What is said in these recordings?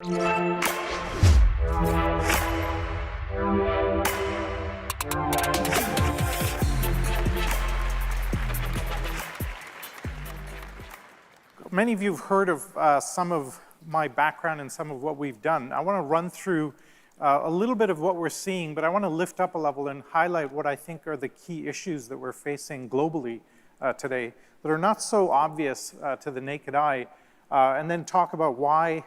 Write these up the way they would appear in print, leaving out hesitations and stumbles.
Many of you have heard of some of my background and some of what we've done. I want to run through a little bit of what we're seeing, but I want to lift up a level and highlight what I think are the key issues that we're facing globally today that are not so obvious to the naked eye, and then talk about why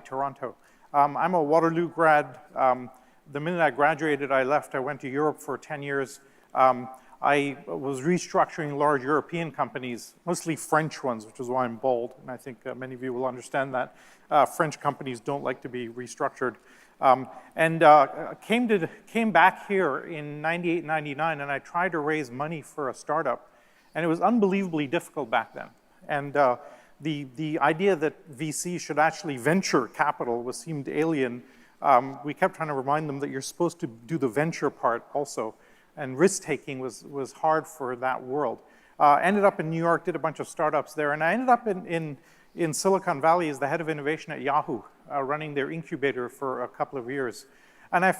Toronto. I'm a Waterloo grad. The minute I graduated, I left. I went to Europe for 10 years. I was restructuring large European companies, mostly French ones, which is why I'm bald, and I think many of you will understand that. French companies don't like to be restructured. Came back here in 98, 99, and I tried to raise money for a startup, and it was unbelievably difficult back then. And the idea that VC should actually venture capital seemed alien. We kept trying to remind them that you're supposed to do the venture part also. And risk-taking was hard for that world. Ended up in New York, did a bunch of startups there, and I ended up in Silicon Valley as the head of innovation at Yahoo, running their incubator for a couple of years. And I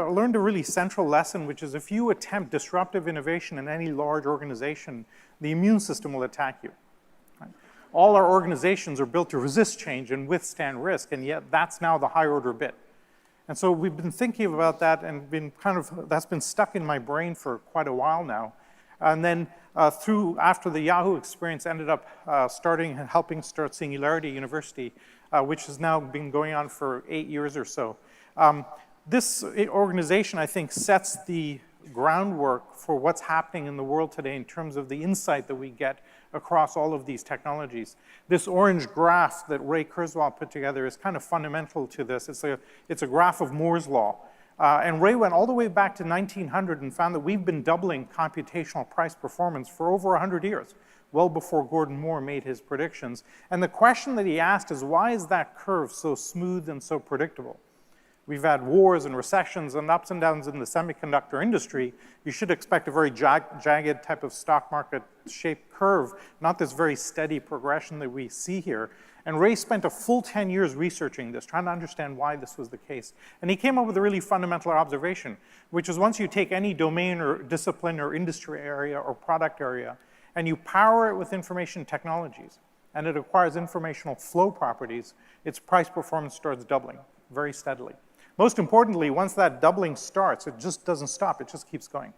learned a really central lesson, which is if you attempt disruptive innovation in any large organization, the immune system will attack you. Right? All our organizations are built to resist change and withstand risk, and yet that's now the higher order bit. And so we've been thinking about that and that's been stuck in my brain for quite a while now. And then after the Yahoo experience, ended up helping start Singularity University, which has now been going on for 8 years or so. This organization, I think, sets the groundwork for what's happening in the world today in terms of the insight that we get across all of these technologies. This orange graph that Ray Kurzweil put together is kind of fundamental to this. It's a graph of Moore's law. And Ray went all the way back to 1900 and found that we've been doubling computational price performance for over 100 years, well before Gordon Moore made his predictions. And the question that he asked is, why is that curve so smooth and so predictable? We've had wars and recessions and ups and downs in the semiconductor industry. You should expect a very jagged type of stock market shaped curve, not this very steady progression that we see here. And Ray spent a full 10 years researching this, trying to understand why this was the case. And he came up with a really fundamental observation, which is once you take any domain or discipline or industry area or product area, and you power it with information technologies, and it acquires informational flow properties, its price performance starts doubling very steadily. Most importantly, once that doubling starts, it just doesn't stop, it just keeps going.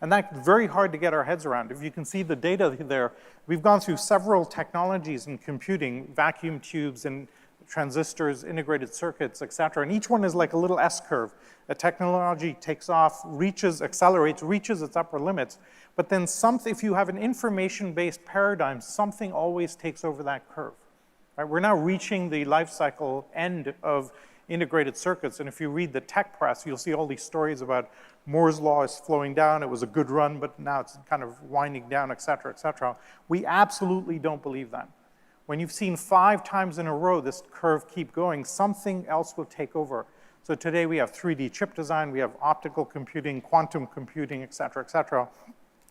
And that's very hard to get our heads around. If you can see the data there, we've gone through several technologies in computing, vacuum tubes and transistors, integrated circuits, et cetera, and each one is like a little S-curve. A technology takes off, accelerates, reaches its upper limits, but then if you have an information-based paradigm, something always takes over that curve. Right? We're now reaching the life cycle end of integrated circuits, and if you read the tech press, you'll see all these stories about Moore's law is slowing down, it was a good run, but now it's kind of winding down, et cetera, et cetera. We absolutely don't believe that. When you've seen 5 times in a row this curve keep going, something else will take over. So today we have 3D chip design, we have optical computing, quantum computing, et cetera, et cetera.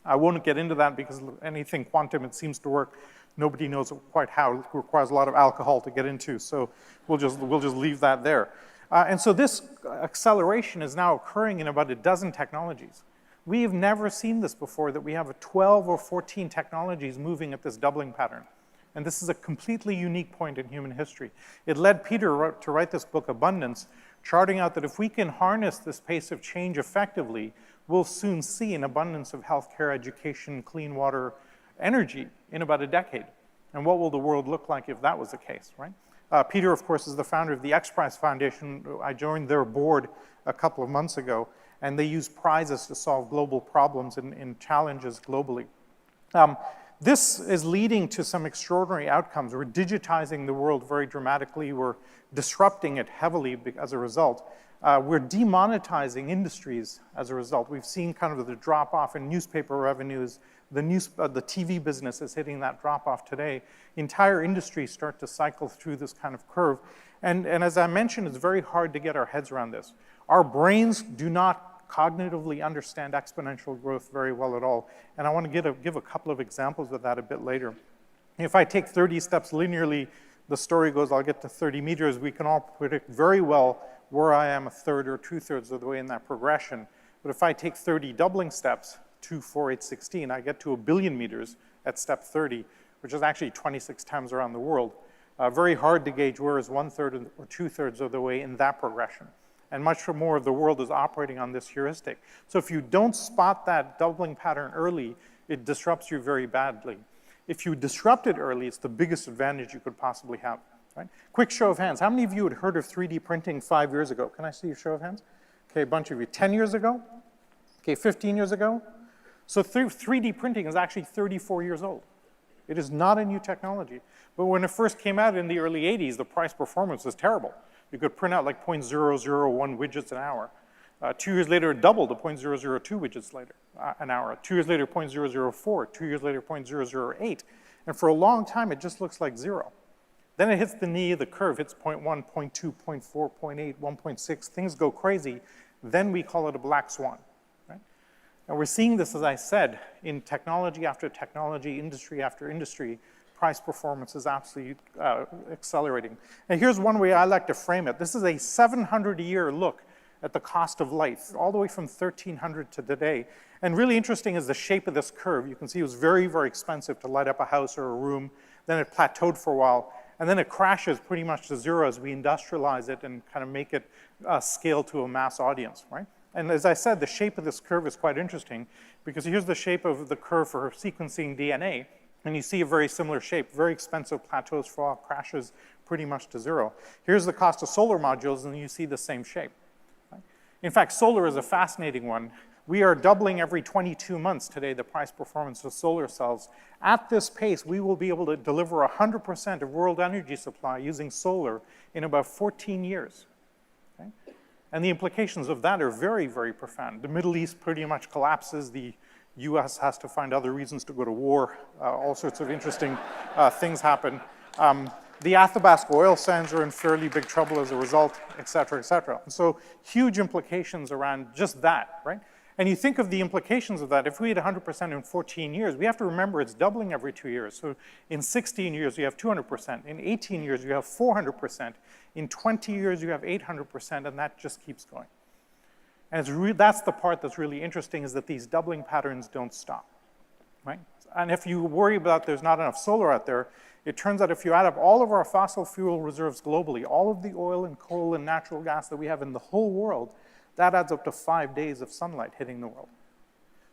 I won't get into that because anything quantum, it seems to work. Nobody knows quite how. It requires a lot of alcohol to get into, so we'll just leave that there. And so this acceleration is now occurring in about a dozen technologies. We have never seen this before, that we have 12 or 14 technologies moving at this doubling pattern. And this is a completely unique point in human history. It led Peter to write this book, Abundance, charting out that if we can harness this pace of change effectively, we'll soon see an abundance of healthcare, education, clean water, energy in about a decade. And what will the world look like if that was the case, right? Peter, of course, is the founder of the X Prize Foundation. I joined their board a couple of months ago, and they use prizes to solve global problems and challenges globally. This is leading to some extraordinary outcomes. We're digitizing the world very dramatically. We're disrupting it heavily as a result. We're demonetizing industries as a result. We've seen kind of the drop-off in newspaper revenues. The TV business is hitting that drop-off today. Entire industries start to cycle through this kind of curve. And as I mentioned, it's very hard to get our heads around this. Our brains do not cognitively understand exponential growth very well at all. And I want to give a couple of examples of that a bit later. If I take 30 steps linearly the story goes, I'll get to 30 meters. We can all predict very well where I am a third or two-thirds of the way in that progression. But if I take 30 doubling steps, 2, 4, 8, 16, I get to 1 billion meters at step 30, which is actually 26 times around the world. Very hard to gauge where is 1/3 or 2/3 of the way in that progression. And much more of the world is operating on this heuristic. So if you don't spot that doubling pattern early, it disrupts you very badly. If you disrupt it early, it's the biggest advantage you could possibly have, right? Quick show of hands. How many of you had heard of 3D printing 5 years ago? Can I see a show of hands? Okay, a bunch of you. 10 years ago? Okay, 15 years ago? So 3D printing is actually 34 years old. It is not a new technology. But when it first came out in the early 80s, the price performance was terrible. You could print out like 0.001 widgets an hour. 2 years later, it doubled to 0.002 widgets later, an hour. 2 years later, 0.004. 2 years later, 0.008. And for a long time, it just looks like 0. Then it hits the knee of the curve, hits 0.1, 0.2, 0.4, 0.8, 1.6. Things go crazy. Then we call it a black swan. Right? And we're seeing this, as I said, in technology after technology, industry after industry. Price performance is absolutely accelerating. And here's one way I like to frame it. This is a 700-year look at the cost of light, all the way from 1300 to today. And really interesting is the shape of this curve. You can see it was very, very expensive to light up a house or a room. Then it plateaued for a while. And then it crashes pretty much to 0 as we industrialize it and kind of make it scale to a mass audience, right? And as I said, the shape of this curve is quite interesting because here's the shape of the curve for sequencing DNA. And you see a very similar shape, very expensive plateaus for all, crashes pretty much to 0. Here's the cost of solar modules, and you see the same shape. Right? In fact, solar is a fascinating one. We are doubling every 22 months today the price performance of solar cells. At this pace, we will be able to deliver 100% of world energy supply using solar in about 14 years. Okay? And the implications of that are very, very profound. The Middle East pretty much collapses. The US has to find other reasons to go to war. All sorts of interesting things happen. The Athabasca oil sands are in fairly big trouble as a result, et cetera, et cetera. And so huge implications around just that, right? And you think of the implications of that. If we had 100% in 14 years, we have to remember it's doubling every 2 years. So in 16 years, you have 200%. In 18 years, you have 400%. In 20 years, you have 800%, and that just keeps going. And that's the part that's really interesting, is that these doubling patterns don't stop, right? And if you worry about there's not enough solar out there, it turns out if you add up all of our fossil fuel reserves globally, all of the oil and coal and natural gas that we have in the whole world, that adds up to 5 days of sunlight hitting the world.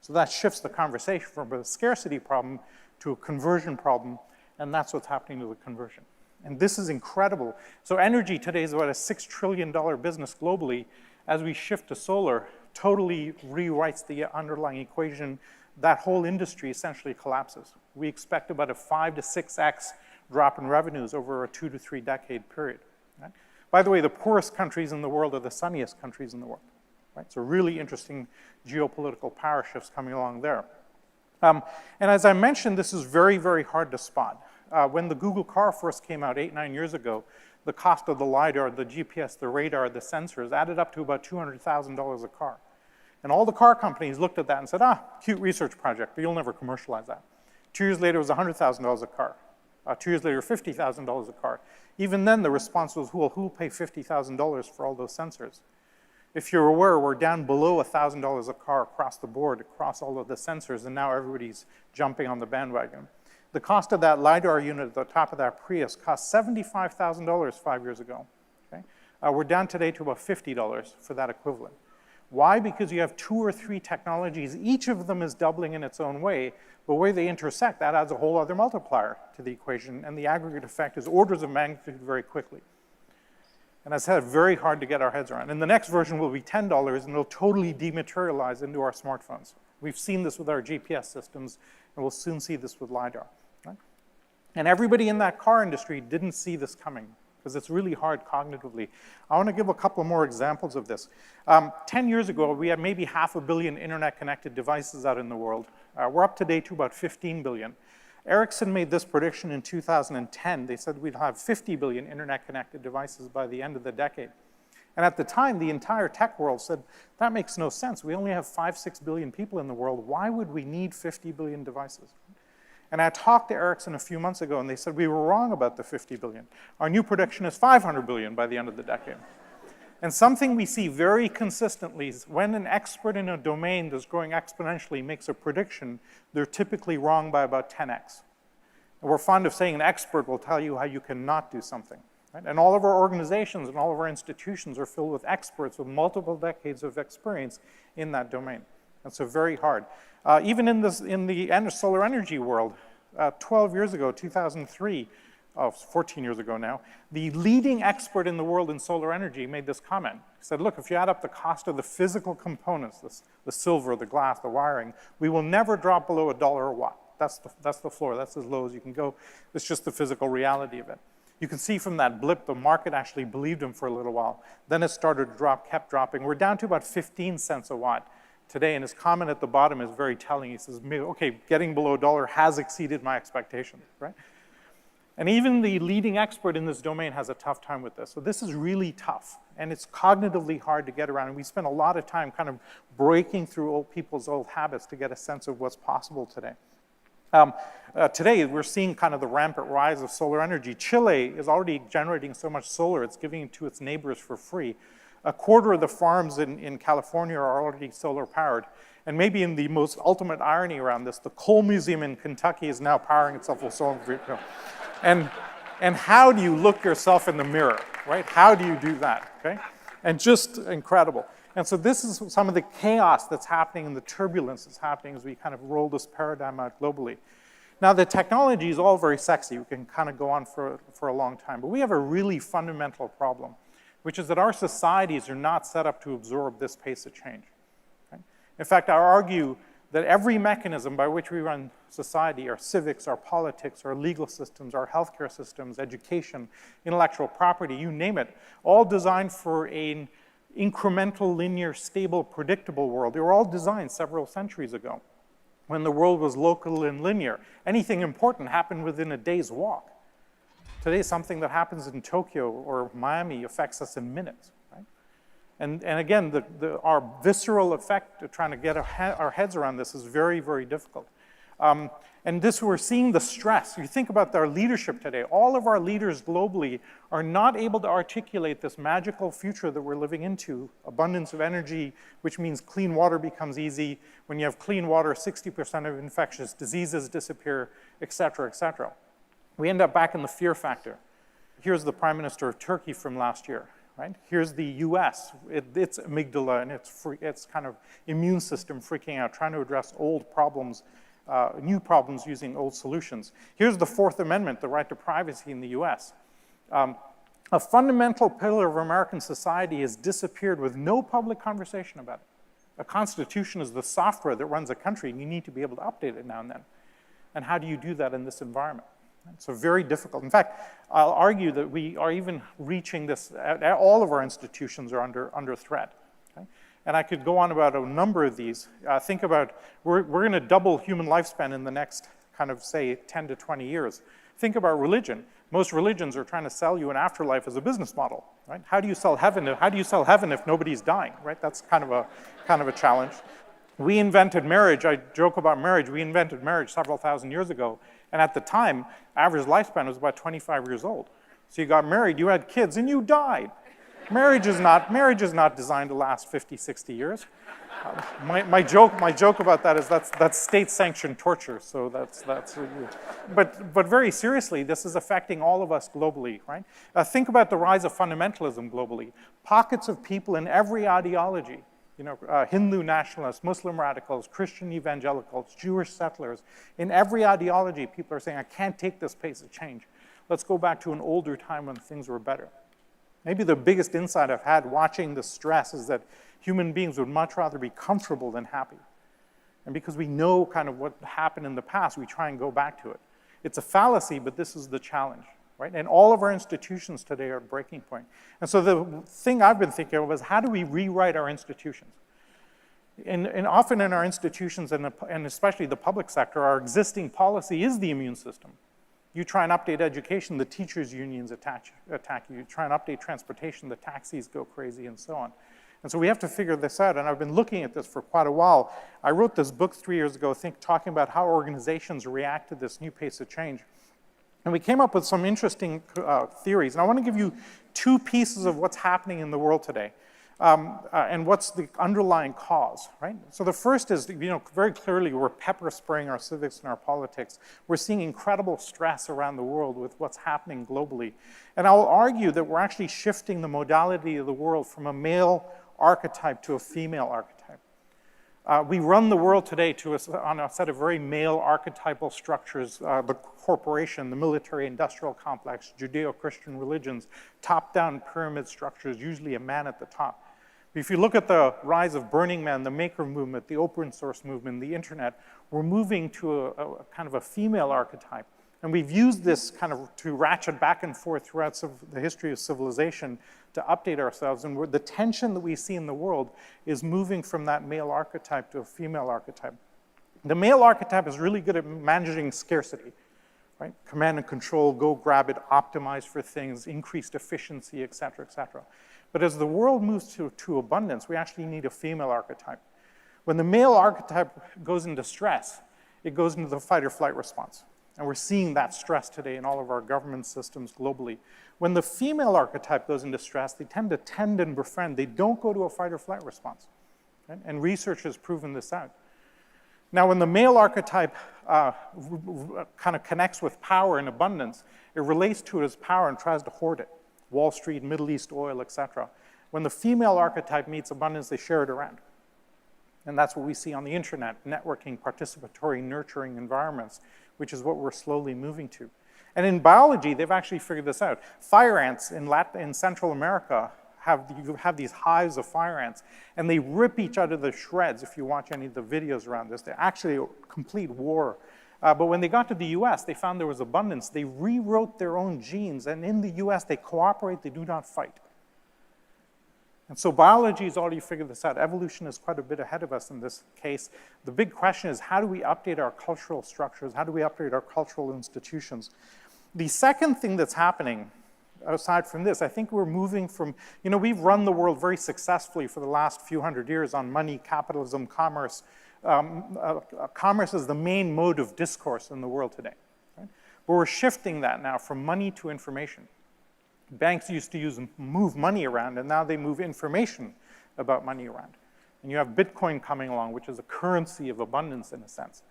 So that shifts the conversation from a scarcity problem to a conversion problem, and that's what's happening to the conversion. And this is incredible. So energy today is about a $6 trillion business globally. As we shift to solar, totally rewrites the underlying equation. That whole industry essentially collapses. We expect about a 5 to 6x drop in revenues over a 2 to 3 decade period. Right? By the way, the poorest countries in the world are the sunniest countries in the world. Right? So really interesting geopolitical power shifts coming along there. And as I mentioned, this is very, very hard to spot. When the Google car first came out 8, 9 years ago, the cost of the LiDAR, the GPS, the radar, the sensors added up to about $200,000 a car. And all the car companies looked at that and said, cute research project, but you'll never commercialize that. 2 years later, it was $100,000 a car. 2 years later, $50,000 a car. Even then, the response was, who will pay $50,000 for all those sensors? If you're aware, we're down below $1,000 a car across the board, across all of the sensors, and now everybody's jumping on the bandwagon. The cost of that LiDAR unit at the top of that Prius cost $75,000 5 years ago. Okay? We're down today to about $50 for that equivalent. Why? Because you have 2 or 3 technologies. Each of them is doubling in its own way, but where they intersect, that adds a whole other multiplier to the equation, and the aggregate effect is orders of magnitude very quickly. And as I said, very hard to get our heads around. And the next version will be $10, and it'll totally dematerialize into our smartphones. We've seen this with our GPS systems, and we'll soon see this with LiDAR. Right? And everybody in that car industry didn't see this coming, because it's really hard cognitively. I want to give a couple more examples of this. 10 years ago, we had maybe 500 million internet-connected devices out in the world. We're up today to about 15 billion. Ericsson made this prediction in 2010. They said we'd have 50 billion internet-connected devices by the end of the decade. And at the time, the entire tech world said, that makes no sense. We only have 5, 6 billion people in the world. Why would we need 50 billion devices? And I talked to Ericsson a few months ago, and they said, we were wrong about the 50 billion. Our new prediction is 500 billion by the end of the decade. And something we see very consistently is when an expert in a domain that's growing exponentially makes a prediction, they're typically wrong by about 10x. And we're fond of saying an expert will tell you how you cannot do something. Right? And all of our organizations and all of our institutions are filled with experts with multiple decades of experience in that domain. And so very hard. Even in the solar energy world, 12 years ago, 2003, 14 years ago now, the leading expert in the world in solar energy made this comment. He said, look, if you add up the cost of the physical components, the silver, the glass, the wiring, we will never drop below $1 a watt. That's the floor. That's as low as you can go. It's just the physical reality of it. You can see from that blip, the market actually believed him for a little while. Then it started to drop, kept dropping. We're down to about 15 cents a watt today, and his comment at the bottom is very telling. He says, okay, getting below $1 has exceeded my expectations, right? And even the leading expert in this domain has a tough time with this. So this is really tough, and it's cognitively hard to get around. And we spend a lot of time kind of breaking through old people's old habits to get a sense of what's possible today. Today, we're seeing kind of the rampant rise of solar energy. Chile is already generating so much solar, it's giving it to its neighbors for free. A quarter of the farms in California are already solar powered. And maybe in the most ultimate irony around this, the coal museum in Kentucky is now powering itself with solar. And how do you look yourself in the mirror, right? How do you do that, okay? And just incredible. And so this is some of the chaos that's happening and the turbulence that's happening as we kind of roll this paradigm out globally. Now, the technology is all very sexy. We can kind of go on for a long time. But we have a really fundamental problem, which is that our societies are not set up to absorb this pace of change. Okay? In fact, I argue that every mechanism by which we run society, our civics, our politics, our legal systems, our healthcare systems, education, intellectual property, you name it, all designed for an incremental, linear, stable, predictable world. They were all designed several centuries ago when the world was local and linear. Anything important happened within a day's walk. Today, something that happens in Tokyo or Miami affects us in minutes. And again, our visceral effect of trying to get our heads around this is very, very difficult. And this, we're seeing the stress. You think about our leadership today. All of our leaders globally are not able to articulate this magical future that we're living into. Abundance of energy, which means clean water becomes easy. When you have clean water, 60% of infectious diseases disappear, et cetera, et cetera. We end up back in the fear factor. Here's the Prime Minister of Turkey from last year. Right? Here's the US, its amygdala and its kind of immune system freaking out, trying to address old problems, new problems using old solutions. Here's the Fourth Amendment, the right to privacy in the US. A fundamental pillar of American society has disappeared with no public conversation about it. A constitution is the software that runs a country, and you need to be able to update it now and then. And how do you do that in this environment? So very difficult. In fact, I'll argue that we are even reaching this, all of our institutions are under threat. Okay? And I could go on about a number of these. Think about, we're going to double human lifespan in the next kind of, say, 10 to 20 years. Think about religion. Most religions are trying to sell you an afterlife as a business model, right? How do you sell heaven? How do you sell heaven if nobody's dying, right? That's kind of a challenge. We invented marriage. I joke about marriage. We invented marriage several thousand years ago. And at the time, average lifespan was about 25 years old. So you got married, you had kids, and you died. Marriage is not designed to last 50, 60 years. My joke about that is that's state-sanctioned torture. So but very seriously, this is affecting all of us globally, right? Think about the rise of fundamentalism globally. Pockets of people in every ideology. You know, Hindu nationalists, Muslim radicals, Christian evangelicals, Jewish settlers. In every ideology, people are saying, I can't take this pace of change. Let's go back to an older time when things were better. Maybe the biggest insight I've had watching the stress is that human beings would much rather be comfortable than happy. And because we know kind of what happened in the past, we try and go back to it. It's a fallacy, but this is the challenge. Right? And all of our institutions today are at breaking point. And so the thing I've been thinking of is how do we rewrite our institutions? And often in our institutions, and especially the public sector, our existing policy is the immune system. You try and update education, the teachers' unions attack you. You try and update transportation, the taxis go crazy, and so on. And so we have to figure this out, and I've been looking at this for quite a while. I wrote this book 3 years ago, talking about how organizations react to this new pace of change. And we came up with some interesting theories. And I want to give you 2 pieces of what's happening in the world today. And what's the underlying cause, right? So the first is, very clearly we're pepper spraying our civics and our politics. We're seeing incredible stress around the world with what's happening globally. And I'll argue that we're actually shifting the modality of the world from a male archetype to a female archetype. We run the world today on a set of very male archetypal structures, the corporation, the military-industrial complex, Judeo-Christian religions, top-down pyramid structures, usually a man at the top. If you look at the rise of Burning Man, the maker movement, the open source movement, the internet, we're moving to a kind of a female archetype. And we've used this kind of to ratchet back and forth throughout the history of civilization to update ourselves. And the tension that we see in the world is moving from that male archetype to a female archetype. The male archetype is really good at managing scarcity, right? Command and control, go grab it, optimize for things, increased efficiency, et cetera, et cetera. But as the world moves to abundance, we actually need a female archetype. When the male archetype goes into stress, it goes into the fight or flight response. And we're seeing that stress today in all of our government systems globally. When the female archetype goes into stress, they tend to tend and befriend. They don't go to a fight or flight response. Right? And research has proven this out. Now, when the male archetype kind of connects with power and abundance, it relates to it as power and tries to hoard it. Wall Street, Middle East oil, et cetera. When the female archetype meets abundance, they share it around. And that's what we see on the internet, networking, participatory, nurturing environments, which is what we're slowly moving to. And in biology, they've actually figured this out. Fire ants in Central America have these hives of fire ants, and they rip each other to shreds. If you watch any of the videos around this, they're actually a complete war. But when they got to the US, they found there was abundance. They rewrote their own genes, and in the US, they cooperate, they do not fight. And so biology has already figured this out. Evolution is quite a bit ahead of us in this case. The big question is, how do we update our cultural structures? How do we update our cultural institutions? The second thing that's happening, aside from this, I think we're moving from, we've run the world very successfully for the last few hundred years on money, capitalism, commerce. Commerce is the main mode of discourse in the world today. Right? But we're shifting that now from money to information. Banks used to move money around, and now they move information about money around. And you have Bitcoin coming along, which is a currency of abundance in a sense.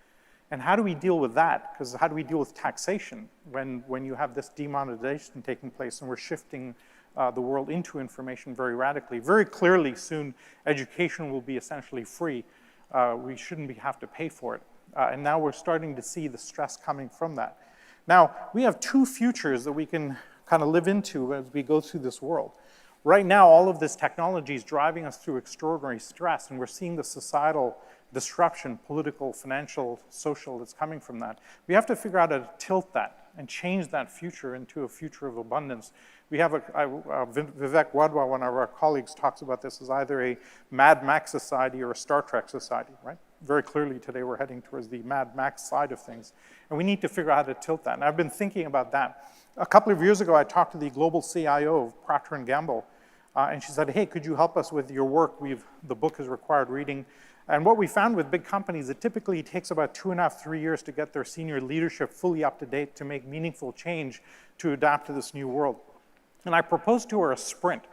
And how do we deal with that? Because how do we deal with taxation when you have this demonetization taking place and we're shifting the world into information very radically? Very clearly, soon, education will be essentially free. We shouldn't have to pay for it. And now we're starting to see the stress coming from that. Now, we have 2 futures that we can kind of live into as we go through this world. Right now, all of this technology is driving us through extraordinary stress, and we're seeing the societal disruption, political, financial, social, that's coming from that. We have to figure out how to tilt that and change that future into a future of abundance. We have Vivek Wadhwa, one of our colleagues, talks about this as either a Mad Max society or a Star Trek society, right? Very clearly today we're heading towards the Mad Max side of things. And we need to figure out how to tilt that. And I've been thinking about that. A couple of years ago, I talked to the global CIO of Procter & Gamble, and she said, hey, could you help us with your work? The book is required reading. And what we found with big companies, it typically takes about 2.5, 3 years to get their senior leadership fully up to date to make meaningful change to adapt to this new world. And I proposed to her a sprint.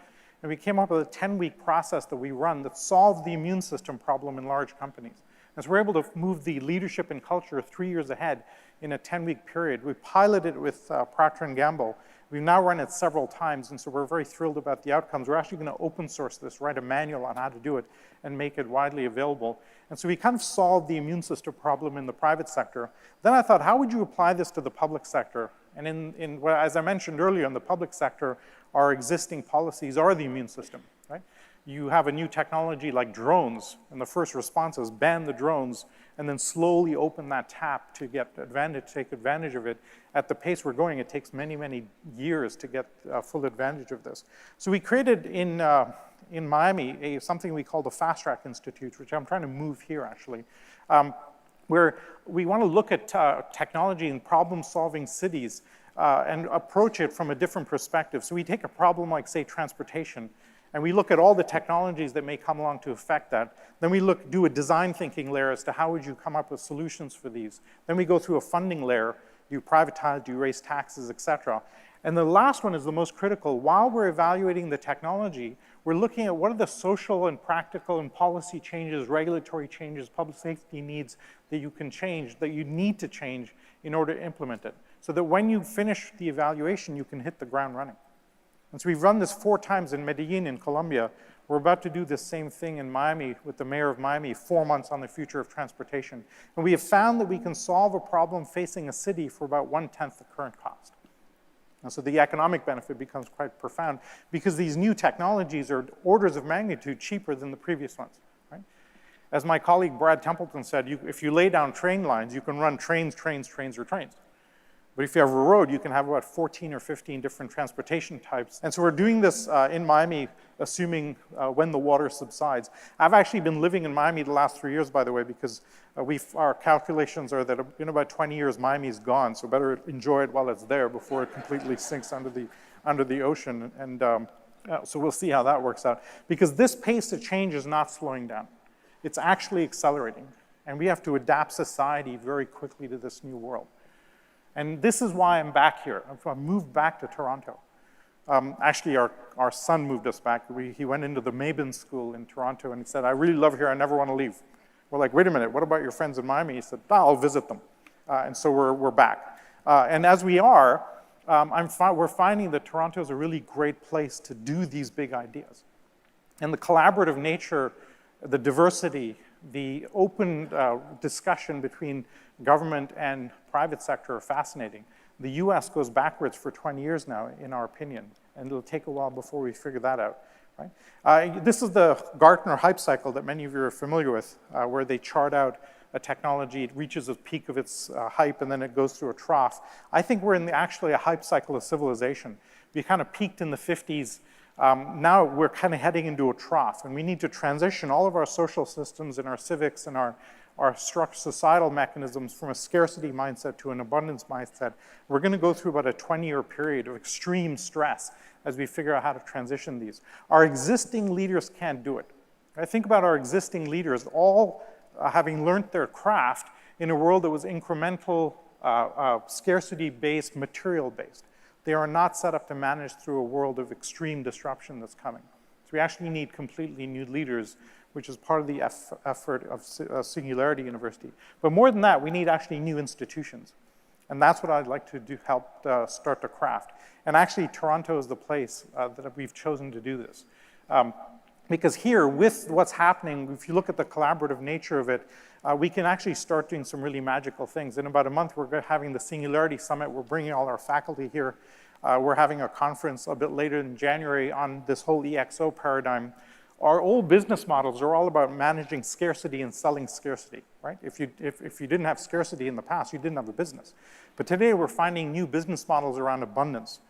And we came up with a 10-week process that we run that solved the immune system problem in large companies. And so we're able to move the leadership and culture 3 years ahead in a 10-week period. We piloted it with Procter & Gamble. We've now run it several times, and so we're very thrilled about the outcomes. We're actually going to open source this, write a manual on how to do it, and make it widely available. And so we kind of solved the immune system problem in the private sector. Then I thought, how would you apply this to the public sector? And well, as I mentioned earlier, in the public sector, our existing policies are the immune system, right? You have a new technology like drones, and the first response is ban the drones, and then slowly open that tap to take advantage of it. At the pace we're going, it takes many, many years to get full advantage of this. So we created in Miami something we call the Fastrack Institute, which I'm trying to move here actually, where we want to look at technology and problem-solving cities and approach it from a different perspective. So we take a problem like, say, transportation, And we look at all the technologies that may come along to affect that. Then we do a design thinking layer as to how would you come up with solutions for these. Then we go through a funding layer. Do you privatize, do you raise taxes, et cetera. And the last one is the most critical. While we're evaluating the technology, we're looking at what are the social and practical and policy changes, regulatory changes, public safety needs that you can change, that you need to change in order to implement it. So that when you finish the evaluation, you can hit the ground running. And so we've run this 4 times in Medellin in Colombia. We're about to do the same thing in Miami with the mayor of Miami, 4 months on the future of transportation. And we have found that we can solve a problem facing a city for about 1/10 the current cost. And so the economic benefit becomes quite profound because these new technologies are orders of magnitude cheaper than the previous ones, right? As my colleague Brad Templeton said, if you lay down train lines, you can run trains, trains, trains, or trains. But if you have a road, you can have about 14 or 15 different transportation types. And so we're doing this in Miami, assuming when the water subsides. I've actually been living in Miami the last 3 years, by the way, because our calculations are that in about 20 years, Miami's gone, so better enjoy it while it's there before it completely sinks under the ocean. And so we'll see how that works out. Because this pace of change is not slowing down. It's actually accelerating. And we have to adapt society very quickly to this new world. And this is why I'm back here. I moved back to Toronto. Actually, our son moved us back. He went into the Mabin School in Toronto, and he said, I really love here. I never want to leave. We're like, wait a minute. What about your friends in Miami? He said, I'll visit them. And so we're back. And as we are, we're finding that Toronto is a really great place to do these big ideas. And the collaborative nature, the diversity, the open discussion between government and private sector are fascinating. The US goes backwards for 20 years now, in our opinion, and it'll take a while before we figure that out, right? This is the Gartner hype cycle that many of you are familiar with, where they chart out a technology, it reaches a peak of its hype, and then it goes through a trough. I think we're in actually a hype cycle of civilization. We kind of peaked in the 50s. Now we're kind of heading into a trough, and we need to transition all of our social systems and our civics and our societal mechanisms from a scarcity mindset to an abundance mindset. We're going to go through about a 20-year period of extreme stress as we figure out how to transition these. Our existing leaders can't do it. I think about our existing leaders all having learned their craft in a world that was incremental, scarcity-based, material-based. They are not set up to manage through a world of extreme disruption that's coming. So we actually need completely new leaders, which is part of the effort of Singularity University. But more than that, we need actually new institutions. And that's what I'd like to do, help start to craft. And actually, Toronto is the place that we've chosen to do this. Because here, with what's happening, if you look at the collaborative nature of it, we can actually start doing some really magical things. In about a month, we're having the Singularity Summit. We're bringing all our faculty here. We're having a conference a bit later in January on this whole EXO paradigm. Our old business models are all about managing scarcity and selling scarcity, right? If you didn't have scarcity in the past, you didn't have a business. But today we're finding new business models around abundance.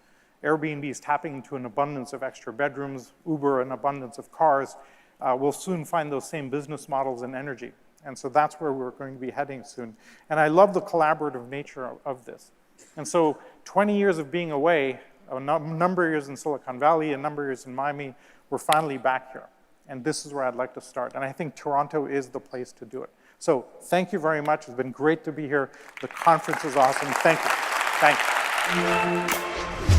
Airbnb is tapping into an abundance of extra bedrooms, Uber an abundance of cars. We'll soon find those same business models in energy. And so that's where we're going to be heading soon. And I love the collaborative nature of this. And so 20 years of being away, a number of years in Silicon Valley, a number of years in Miami, we're finally back here. And this is where I'd like to start. And I think Toronto is the place to do it. So thank you very much. It's been great to be here. The conference is awesome. Thank you. Thank you.